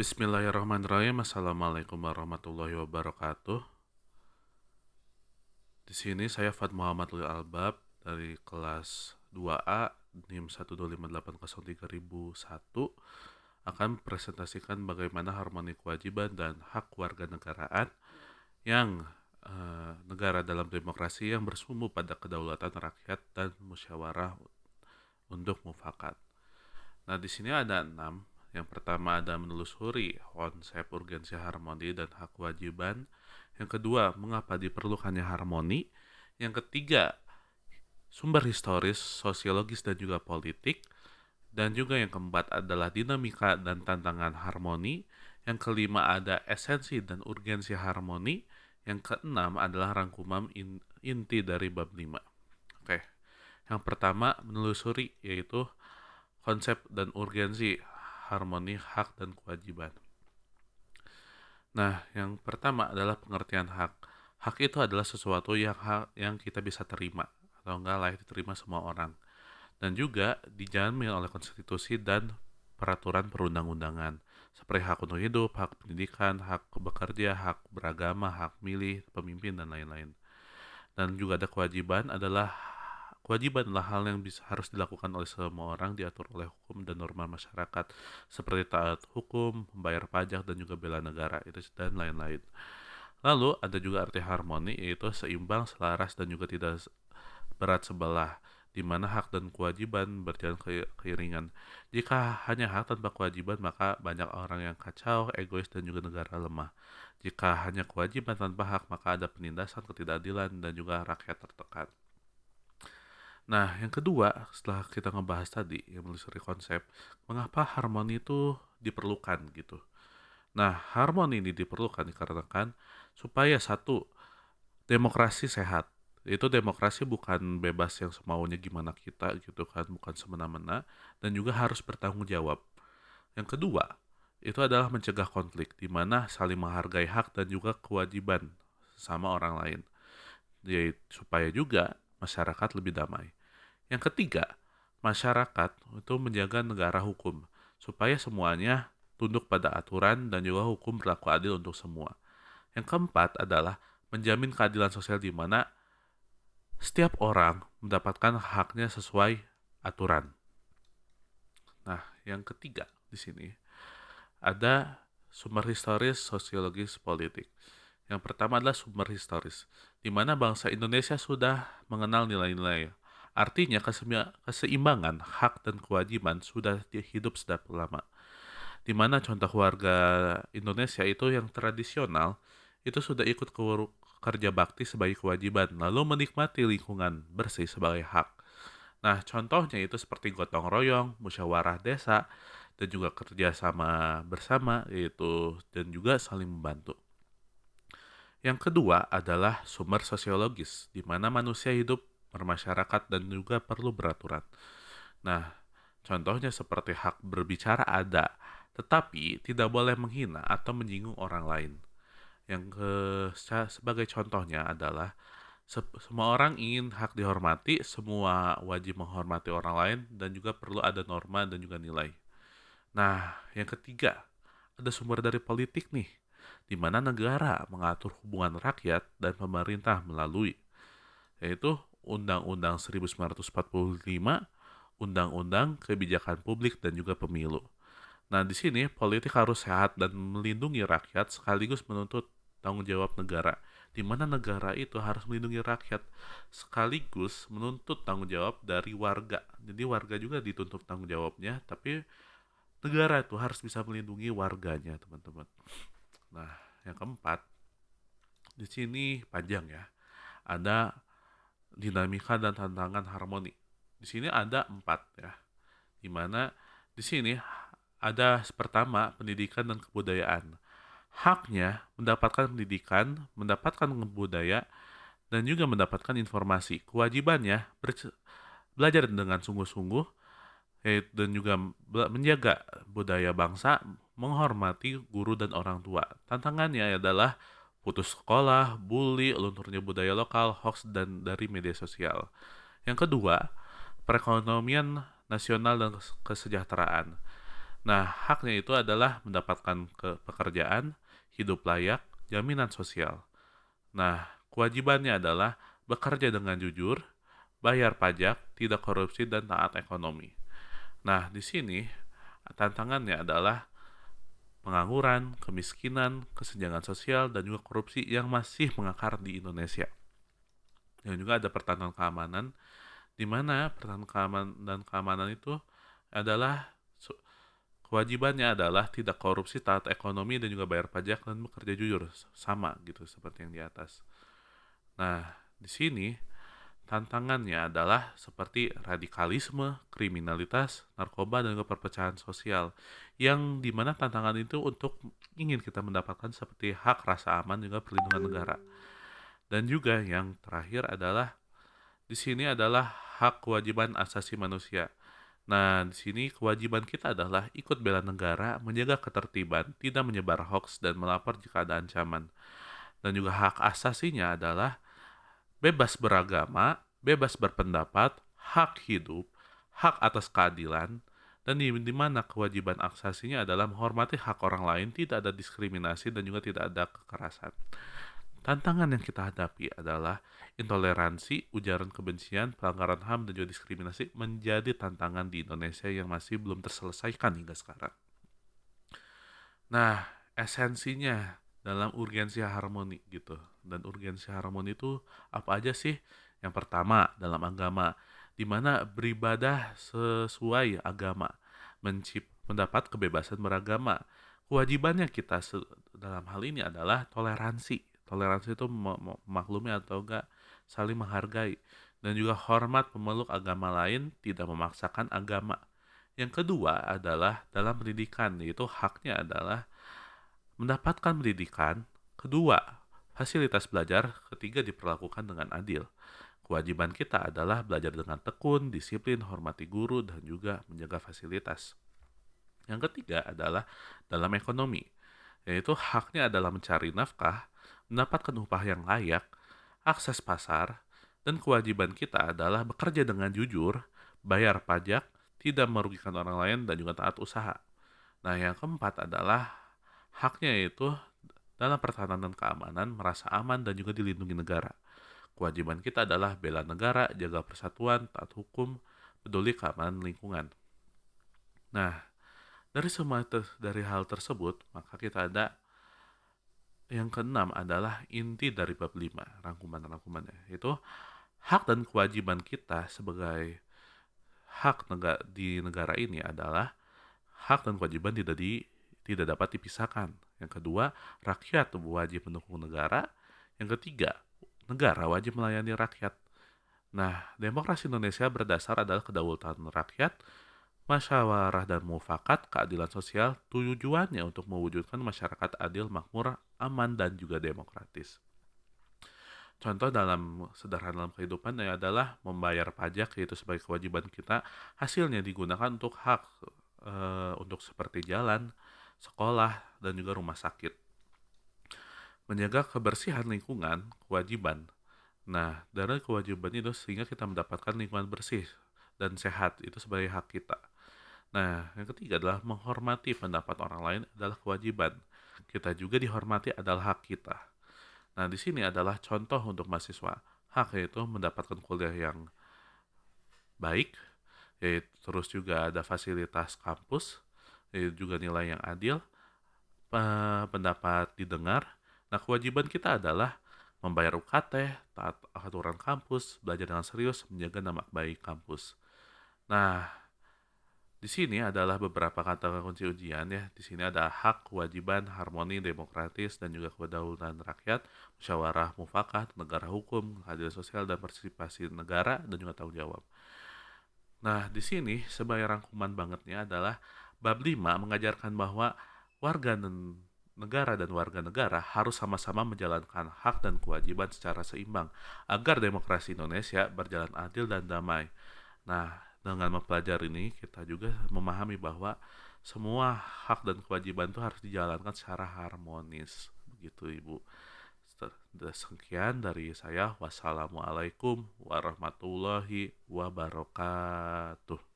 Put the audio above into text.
Bismillahirrahmanirrahim. Assalamualaikum warahmatullahi wabarakatuh. Di sini saya Fad Muhammad Lil Albab dari kelas 2A NIM 125803001 akan presentasikan bagaimana harmoni kewajiban dan hak warga negaraan yang negara dalam demokrasi yang bersumber pada kedaulatan rakyat dan musyawarah untuk mufakat. Nah, di sini ada 6. Yang pertama ada menelusuri konsep urgensi harmoni dan hak kewajiban. Yang kedua, mengapa diperlukannya harmoni. Yang ketiga, sumber historis, sosiologis, dan juga politik. Dan juga yang keempat adalah dinamika dan tantangan harmoni. Yang kelima ada esensi dan urgensi harmoni. Yang keenam adalah rangkuman inti dari bab 5. Oke. Yang pertama, menelusuri, yaitu konsep dan urgensi harmoni hak dan kewajiban. Nah, yang pertama adalah pengertian hak. Hak itu adalah sesuatu yang kita bisa terima atau enggak layak diterima semua orang, dan juga dijamin oleh konstitusi dan peraturan perundang-undangan, seperti hak untuk hidup, hak pendidikan, hak bekerja, hak beragama, hak milih pemimpin, dan lain-lain. Dan juga ada kewajiban adalah hal yang harus dilakukan oleh semua orang, diatur oleh hukum dan norma masyarakat, seperti taat hukum, membayar pajak, dan juga bela negara, itu dan lain-lain. Lalu ada juga arti harmoni, yaitu seimbang, selaras, dan juga tidak berat sebelah, di mana hak dan kewajiban berjalan keiringan. Jika hanya hak tanpa kewajiban, maka banyak orang yang kacau, egois, dan juga negara lemah. Jika hanya kewajiban tanpa hak, maka ada penindasan, ketidakadilan, dan juga rakyat tertekan. Nah, yang kedua, setelah kita ngebahas tadi, yang menelusuri konsep, mengapa harmoni itu diperlukan gitu. Nah, harmoni ini diperlukan dikarenakan supaya satu, demokrasi sehat. Itu demokrasi bukan bebas yang semaunya gimana kita gitu kan, bukan semena-mena, dan juga harus bertanggung jawab. Yang kedua, itu adalah mencegah konflik, di mana saling menghargai hak dan juga kewajiban sama orang lain, yaitu supaya juga masyarakat lebih damai. Yang ketiga, masyarakat itu menjaga negara hukum, supaya semuanya tunduk pada aturan dan juga hukum berlaku adil untuk semua. Yang keempat adalah menjamin keadilan sosial, di mana setiap orang mendapatkan haknya sesuai aturan. Nah, yang ketiga di sini ada sumber historis, sosiologis, politik. Yang pertama adalah sumber historis, di mana bangsa Indonesia sudah mengenal nilai-nilai. Artinya keseimbangan hak dan kewajiban sudah hidup sejak lama. Di mana contoh warga Indonesia itu yang tradisional itu sudah ikut kerja bakti sebagai kewajiban, lalu menikmati lingkungan bersih sebagai hak. Nah, contohnya itu seperti gotong royong, musyawarah desa, dan juga kerja sama bersama, yaitu dan juga saling membantu. Yang kedua adalah sumber sosiologis, di mana manusia hidup bermasyarakat dan juga perlu beraturan. Nah, contohnya seperti hak berbicara ada, tetapi tidak boleh menghina atau menyinggung orang lain. Sebagai contohnya adalah semua orang ingin hak dihormati, semua wajib menghormati orang lain, dan juga perlu ada norma dan juga nilai. Nah, yang ketiga, ada sumber dari politik nih, di mana negara mengatur hubungan rakyat dan pemerintah melalui, yaitu Undang-Undang 1945, Undang-Undang Kebijakan Publik, dan juga Pemilu. Nah, di sini politik harus sehat dan melindungi rakyat sekaligus menuntut tanggung jawab negara, di mana negara itu harus melindungi rakyat sekaligus menuntut tanggung jawab dari warga. Jadi warga juga dituntut tanggung jawabnya, tapi negara itu harus bisa melindungi warganya, teman-teman. Nah, yang keempat, di sini panjang ya. Ada dinamika dan tantangan harmoni. Di sini ada 4 ya. Dimana di sini ada pertama pendidikan dan kebudayaan. Haknya mendapatkan pendidikan, mendapatkan kebudayaan, dan juga mendapatkan informasi. Kewajibannya belajar dengan sungguh-sungguh, dan juga menjaga budaya bangsa, menghormati guru dan orang tua. Tantangannya adalah putus sekolah, bully, lunturnya budaya lokal, hoax, dan dari media sosial. Yang kedua, perekonomian nasional dan kesejahteraan. Nah, haknya itu adalah mendapatkan pekerjaan, hidup layak, jaminan sosial. Nah, kewajibannya adalah bekerja dengan jujur, bayar pajak, tidak korupsi, dan taat ekonomi. Nah, di sini tantangannya adalah pengangguran, kemiskinan, kesenjangan sosial, dan juga korupsi yang masih mengakar di Indonesia. Dan juga ada pertahanan keamanan, di mana pertahanan keamanan dan keamanan itu adalah kewajibannya adalah tidak korupsi, taat ekonomi, dan juga bayar pajak dan bekerja jujur, sama gitu seperti yang di atas. Nah, di sini tantangannya adalah seperti radikalisme, kriminalitas, narkoba, dan juga perpecahan sosial, yang dimana tantangan itu untuk ingin kita mendapatkan seperti hak rasa aman juga perlindungan negara. Dan juga yang terakhir adalah di sini adalah hak kewajiban asasi manusia. Nah, di sini kewajiban kita adalah ikut bela negara, menjaga ketertiban, tidak menyebar hoaks, dan melapor jika ada ancaman. Dan juga hak asasinya adalah bebas beragama, bebas berpendapat, hak hidup, hak atas keadilan, dan di mana kewajiban asasinya adalah menghormati hak orang lain, tidak ada diskriminasi, dan juga tidak ada kekerasan. Tantangan yang kita hadapi adalah intoleransi, ujaran kebencian, pelanggaran HAM, dan juga diskriminasi menjadi tantangan di Indonesia yang masih belum terselesaikan hingga sekarang. Nah, esensinya dalam urgensi harmoni gitu. Dan urgensi harmoni itu apa aja sih? Yang pertama, dalam agama, di mana beribadah sesuai agama, mendapat kebebasan beragama. Kewajibannya kita dalam hal ini adalah toleransi. Toleransi itu maklumi atau enggak saling menghargai. Dan juga hormat pemeluk agama lain, tidak memaksakan agama. Yang kedua adalah dalam pendidikan, yaitu haknya adalah mendapatkan pendidikan. Kedua, fasilitas belajar. Ketiga, diperlakukan dengan adil. Kewajiban kita adalah belajar dengan tekun, disiplin, hormati guru, dan juga menjaga fasilitas. Yang ketiga adalah dalam ekonomi, yaitu haknya adalah mencari nafkah, mendapatkan upah yang layak, akses pasar, dan kewajiban kita adalah bekerja dengan jujur, bayar pajak, tidak merugikan orang lain, dan juga taat usaha. Nah, yang keempat adalah haknya yaitu dalam pertahanan dan keamanan, merasa aman dan juga dilindungi negara. Kewajiban kita adalah bela negara, jaga persatuan, taat hukum, peduli keamanan lingkungan. Nah, dari hal tersebut, maka kita ada yang keenam adalah inti dari bab 5 rangkuman-rangkumannya. Itu hak dan kewajiban kita sebagai di negara ini adalah hak dan kewajiban tidak dapat dipisahkan. Yang kedua, rakyat wajib mendukung negara. Yang ketiga, negara wajib melayani rakyat. Nah, demokrasi Indonesia berdasar adalah kedaulatan rakyat, musyawarah dan mufakat, keadilan sosial, tujuannya untuk mewujudkan masyarakat adil, makmur, aman, dan juga demokratis. Contoh sederhana dalam kehidupan adalah membayar pajak, yaitu sebagai kewajiban kita, hasilnya digunakan untuk hak, untuk seperti jalan, sekolah, dan juga rumah sakit. Menjaga kebersihan lingkungan, kewajiban. Nah, dari kewajiban itu sehingga kita mendapatkan lingkungan bersih dan sehat, itu sebagai hak kita. Nah, yang ketiga adalah menghormati pendapat orang lain adalah kewajiban. Kita juga dihormati adalah hak kita. Nah, di sini adalah contoh untuk mahasiswa. Hak yaitu mendapatkan kuliah yang baik, yaitu terus juga ada fasilitas kampus, yaitu juga nilai yang adil, pendapat didengar. Nah, kewajiban kita adalah membayar UKT, taat aturan kampus, belajar dengan serius, menjaga nama baik kampus. Nah, di sini adalah beberapa kata kunci ujian ya. Di sini ada hak, kewajiban, harmoni, demokratis, dan juga kedaulatan rakyat, musyawarah, mufakat, negara hukum, keadilan sosial, dan partisipasi negara, dan juga tanggung jawab. Nah, di sini sebagai rangkuman bangetnya adalah bab 5 mengajarkan bahwa warga dan negara dan warga negara harus sama-sama menjalankan hak dan kewajiban secara seimbang agar demokrasi Indonesia berjalan adil dan damai. Nah, dengan mempelajari ini kita juga memahami bahwa semua hak dan kewajiban itu harus dijalankan secara harmonis. Begitu, Ibu. Sekian dari saya. Wassalamualaikum warahmatullahi wabarakatuh.